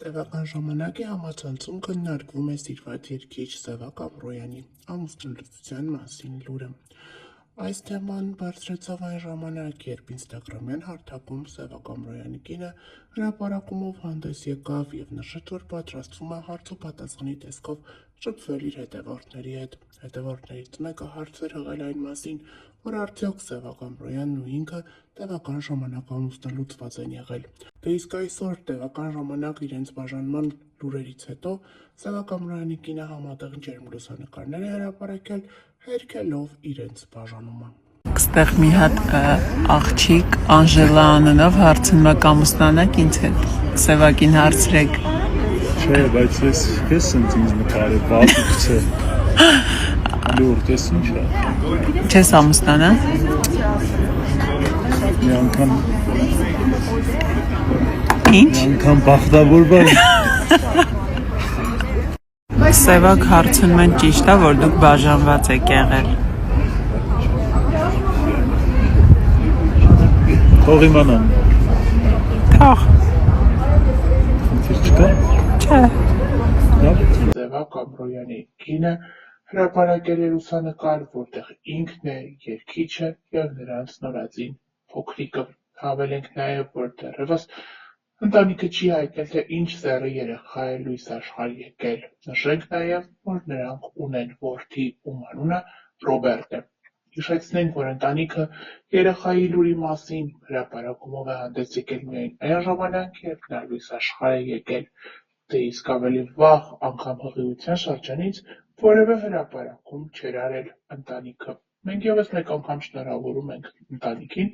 Տևական ժամանակի համացանցում քննարկվում է սիրված երգիչ Սևակ Ամռոյանի ամուսնալուծության մասին լուրը։ Այս թեման բարձրացավ այն ժամանակ, երբ ինստագրամյան հարթակում Սևակ Ամռոյանի կինը հրապարակումով հանդես եկավ և նշեց, որ պատրաստվում է հարց ու պատասխանի տեսքով շփվել իր հետևորդների հետ։ Հետևորդներից մեկը հարց էր եղել այն մասին, որ արդյոք Սևակ Ամռոյանն ու ինքը տևական ժամանակ ամուսնալուծված են եղել։ Դե իսկ այսօր տևական ժամանակ իրենց բաժանման լուրերից հետո Սևակ Ամռոյանի կինը համատեղ ջերմլուսանկարներ է հրապարակել, հերքելով իրենց բաժանումը։ Ստեղ մի հատ աղջիկ Անժելա անունով հարցնում է կամուսնանաք ինձ հետ։ Սևակին հարցրեք։ Չէ, բայց ես ինձ նկարի վատուկ չէ։ Լուրջ ես ինչ է։ Չես ամուսնանա։ Մի անգամ Ինչ։ անգամ բախտավորված։ Սևակ հարցնում են ճիշտ է, որ դուք բաժանված եք եղել։ Թող իմանամ։ Թող։ Ինչ չկա։ Չէ։ Սևակ Ամռոյանի կինը հրապարակել է լուսանկար, որտեղ ինքն է երգիչը և նրանց նորածին փոքրիկը։ Հավելենք նաև, որ դեռևս ընտանիքը չի հայտնել, թե ինչ սեռի երեխա է լույս աշխարհ եկել։ Նշենք նաև, որ նրանք ունեն որդի, ում անունը Ռոբերտ է։ Հիշեցնենք, որ ընտանիքը երեխայի լուրի մասին հրապարակումով է հանդես եկել միայն այն ժամանակ, երբ նա լույս աշխարհ է եկել, դե իսկ ավելի վաղ անգամ հղիության շրջանից որևէ հրապարակում չէր արել ընտանիքը։ Մենք ևս մեկ անգամ շնորհավորում ենք ընտանիքին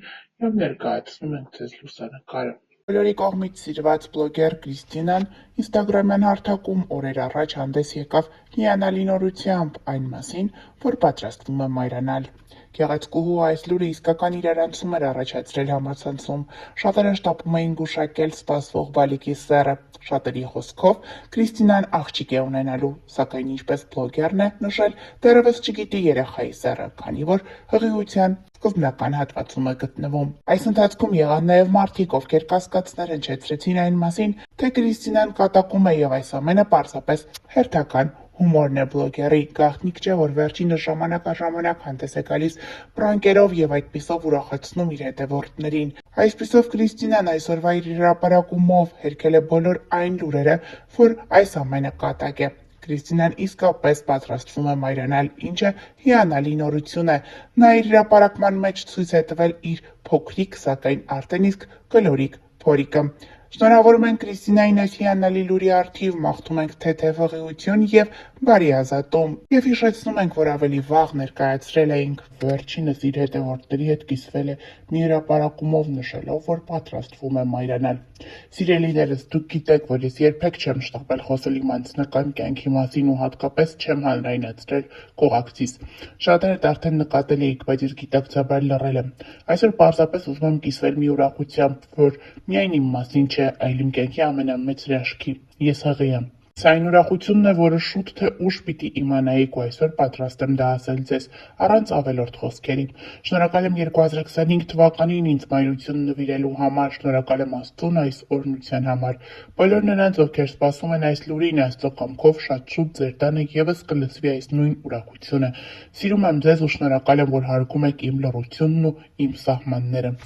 և ներկայացնում ենք ձեզ լուսանկարը։ Բոլորի կողմից սիրված բլոգեր Կրիստինան ինստագրամյան հարթակում օրեր առաջ հանդես եկավ հիանալի նորությամբ այն մասին, որ պատրաստվում է մայրանալ։ Գեղեցկուհու այս լուրը իսկական իրարանցում էր առաջացրել համացանցում։ Շատերը շտապում էին գուշակել սպասվող բալիկի սեռը։ Շատերի խոսքով Կրիստինան աղջիկ է ունենալու, սակայն ինչպես բլոգերն է նշել, դեռևս չգիտի երեխայի սեռը, քանի որ հղիության սկզբնական հատվածում է գտնվում։ Այս ընթացքում եղան նաև մարդիկ, ովքեր կասկածներ հնչեցրեցին այն մասին, թե Կրիստինան կատակում է և այս ամենը պարզապես հերթական հումորն է բլոգերի։ Գաղտնիք չէ, որ վերջինս ժամանակ առ ժամանակ հանդես է գալիս պրանկերով և այդպիսով ուրախացնում իր հետևորդներին։ Այսպիսով Կրիստինան այսօրվա իր հրապարակումով հերքել է բոլոր այն լուրերը, որ այս ամենը կատակ է։ Կրիստինան իսկապես պատրաստվում է մայրանալ, ինչը հիանալի նորություն է։ Նա իր հրապարակման մեջ ցույց է տվել իր փոքրիկ, սակայն արդեն իսկ կլորիկ փորիկը։ Շնորհավորում ենք Կրիստինային այս հիանալի լուրի առթիվ, մաղթում ենք թեթև հղիություն և բարի ազատում։ Եվ հիշեցնում ենք, որ ավելի վաղ ներկայացրել էինք վերջինս իր հետևորդների հետ կիսվել է մի հրապարակումով նշելով, որ պատրաստվում է մայրանալ։ Սիրելիներս, դուք գիտեք, որ ես երբեք չեմ շտապել խոսել իմ անձնական կյանքի մասին ու հատկապես չեմ հանրայնացրել կողակցիս։ Շատերդ արդեն նկատել էիք, բայց ես գիտակցաբար լռել եմ։ Այսօր պարզապես ուզում եմ կիսվել մի ուրախությամբ, որ միայն իմ մասին չէ, այլ իմ կյանքի ամենամեծ հրաշքի։ Ես հղի եմ։ Սա այն ուրախությունն է, որը շուտ թե ուշ պիտի իմանայիք ու այսօր պատրաստ եմ դա ասել ձեզ, առանց ավելորդ խոսքերի։ Շնորհակալ եմ 2025 թվականին ինձ մայրություն նվիրելու համար, շնորհակալ եմ Աստծուն այս օրհնության համար։ Բոլոր նրանց, ովքեր սպասում են այս լուրին, Աստծո կամքով շատ շուտ ձեր տանը ևս կլսվի այս նույն ուրախությունը։ Սիրում եմ ձեզ ու շնորհակալ եմ, որ հարգում եք իմ լռությունն ու իմ սահմանները։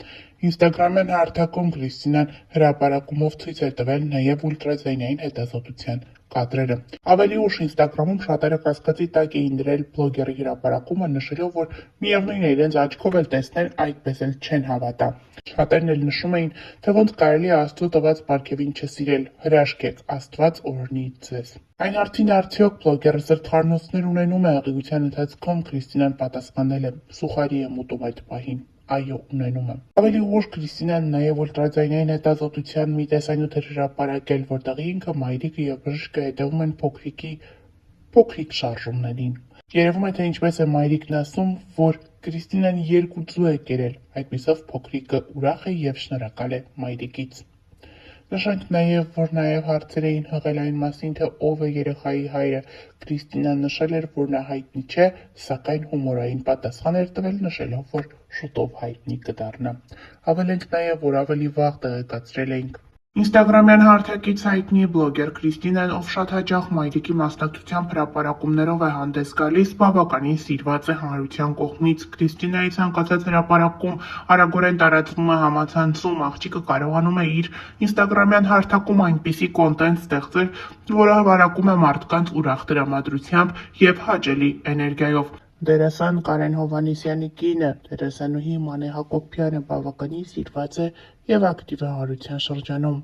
Ինստագրամյան հարթակում Կրիստինան հրապարակումով ցույց է տվել նաև ուլտրաձայնային հետազոտության կադրերը։ Ավելի ուշ ինստագրամում շատերը կասկածի տակ էին դրել բլոգերի հրապարակումը, նշելով, որ միևնույն է իրենց աչքով էլ տեսնեն, այդպես էլ չեն հավատա։ Շատերն էլ նշում էին, թե ոնց կարելի է Աստծո տված պարգևին չսիրել, հրաշք եք, Աստված օրհնի ձեզ։ Այն արդին արդյոք բլոգերը սրտխառնոցներ ունենում է հղիության ընթացքում, Կրիստինան պատասխանել է. սուխարի եմ ուտում այդ պահին։ Այո, ունենում եմ։ Ավելի ուշ Կրիստինան նաև ուլտրաձայնային հետազոտության մի տեսանյութ էր հրապարակել, որտեղ ինքը, մայրիկը և բժիշկը հետևում են փոքրիկ շարժումներին։ Երևում է, թե ինչպես է մայրիկն ասում, որ Կրիստինան 2 ձու է կերել, այդպիսով փոքրիկը ուրախ է և շնորհակալ է մայրիկից։ Նշենք նաև, որ նաև հարցեր էին հղել այն մասին, թե ով է երեխայի հայրը։ Կրիստինան նշել էր, որ նա հայտնի չէ, սակայն հումորային պատասխան էր տվել, նշելով, որ շուտով հայտնի կդառնա։ Հավելենք նաև, որ ավելի վաղ տեղեկացրել էինք, Ինստագրամյան հարթակից հայտնի բլոգեր Կրիստինեն, ով շատ հաճախ մայրիկի մասնակցությամբ հրապարակումներով է հանդես գալիս, բավականին սիրված է հանրության կողմից։ Կրիստինայի ցանկացած հրապարակում արագորեն տարածվում է համացանցում, աղջիկը կարողանում է իր ինստագրամյան հարթակում այնպիսի կոնտենտ ստեղծել, որը վարակում է մարդկանց ուրախ տրամադրությամբ և հաճելի էներգիայով։ Դերասան Կարեն Հովհաննիսյանի կինը, դերասանուհի Մանե Հակոբյանը բավականին սիրված է և ակտիվ է հանրության շրջանում։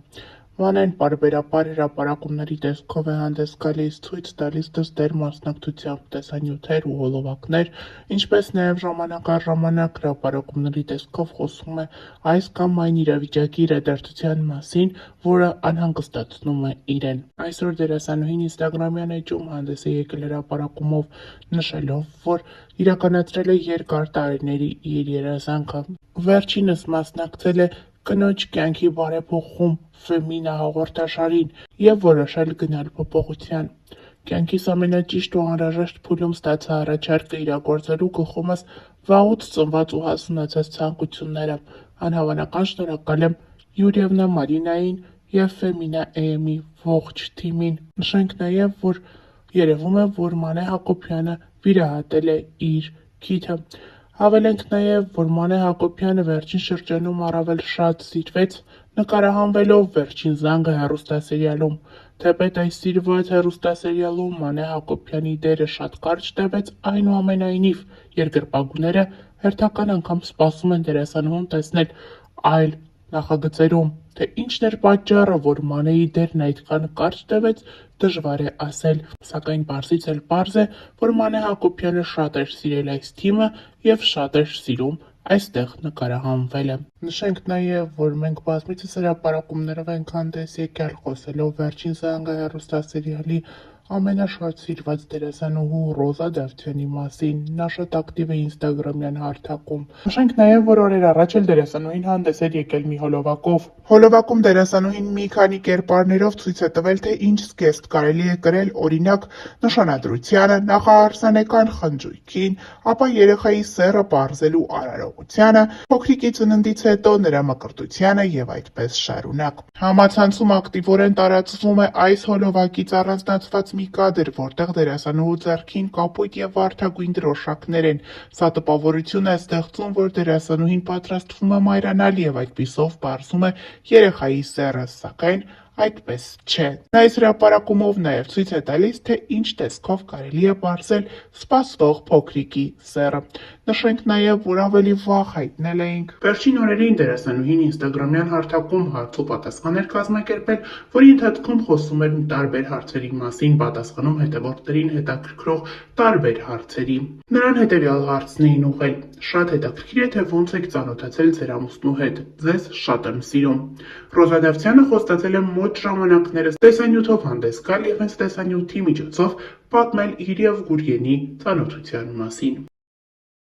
Մանեն պարբերաբար հրապարակումների տեսքով է հանդես գալիս, ցույց տալիս դստեր մասնակցությամբ տեսանյութեր ու հոլովակներ, ինչպես նաև ժամանակ առ ժամանակ հրապարակումների տեսքով խոսում է այս կամ այն իրավիճակի իրադարձության մասին, որը անհանգստացնում է իրեն։ Այսօր դերասանուհին ինստագրամյան էջում հանդես է եկել հրապարակումով, նշելով, որ իրականացրել է երկար տարիների իր երազանքը։ Վերջինս մասնակցել է կնոջ կյանքի բարեփոխում Ֆեմինա հաղորդաշարին և որոշել գնալ փոփոխության։ Կյանքիս ամենաճիշտ ու անհրաժեշտ փուլում ստացա առաջարկը իրագործելու գլխումս վաղուց ծնված ու հասունացած ցանկությունները։ Անհավանական շնորհակալ եմ Յուրիևնա Մարինային և Ֆեմինա AM-ի ողջ թիմին։ Նշենք նաև, որ երևում է, որ Մանե Հակոբյանը վիրահատել է իր քիթը։ Հավելենք նաև, որ Մանե Հակոբյանը վերջին շրջանում առավել շատ սիրվեց նկարահանվելով «Վերջին զանգը» հեռուստասերիալում։ Թեպետ այս սիրված հեռուստասերիալում Մանե Հակոբյանի դերը շատ կարճ տևեց, այնուամենայնիվ երկրպագուները հերթական անգամ սպասում են դերասանուհուն տեսնել այլ նախագծերում։ Թե ինչն էր պատճառը, որ Մանեի դերն այդքան կարճ տևեց, դժվար է ասել, սակայն պարզից էլ պարզ է, որ Մանե Հակոբյանը շատ էր սիրել այս թիմը և շատ էր սիրում այստեղ նկարահանվելը։ Նշենք նաև, որ մենք բազմիցս հրապարակումներով ենք հանդես եկել խոսելով «Վերջին զանգը» հեռուստասերիալի ամենաշատ սիրված դերասանուհու Ռոզա Դավթյանի մասին։ Նա շատ ակտիվ է ինստագրամյան հարթակում։ Նշենք նաև, որ օրեր առաջ էլ դերասանուհին հանդես էր եկել մի հոլովակով։ Հոլովակում դերասանուհին մի քանի կերպարներով ցույց է տվել, թե ինչ զգեստ կարելի է կրել, օրինակ, նշանադրությանը, նախարարսանեկան խնջույքին, ապա երեխայի սեռը պարզելու արարողությանը, փոքրիկի ծննդից հետո նրա մկրտությանը և այդպես շարունակ։ Համացանցում ակտիվորեն տարածվում է այս հոլովակից առանձնացված մի կադր, որտեղ դերասանուհու ձեռքին կապույտ և վարդագույն դրոշակներ են։ Սա տպավորություն է ստեղծում, որ դերասանուհին պատրաստվում է մայրանալ և այդպիսով պարզում է երեխայի սեռը, սակայն այդպես չէ։ Նա այս հրապարակումով նաև ցույց է տալիս, թե ինչ տեսքով կարելի է պարզել սպասվող փոքրիկի սեռը։ Նշենք նաև, որ ավելի վաղ հայտնել էինք վերջին օրերին դերասանուհին ինստագրամյան հարթակում հարց ու պատասխան էր կազմակերպել, որի ընթացքում խոսում էր տարբեր հարցերի մասին, պատասխանում հետևորդներին հետաքրքրող տարբեր հարցերի։ Նրան հետևյալ հարցն էին ուղղել. «Շատ հետաքրքիր է, թե ոնց եք ծանոթացել ձեր ամուսնու հետ։ Ձեզ շատ եմ սիրում»։ Ռոզա Դավթյանը խոստացել է մոտ ժամանակներս տեսանյութով հանդես գալ և հենց տեսանյութի միջոցով պատմել իր և Գուրգենի ծանոթության մասին։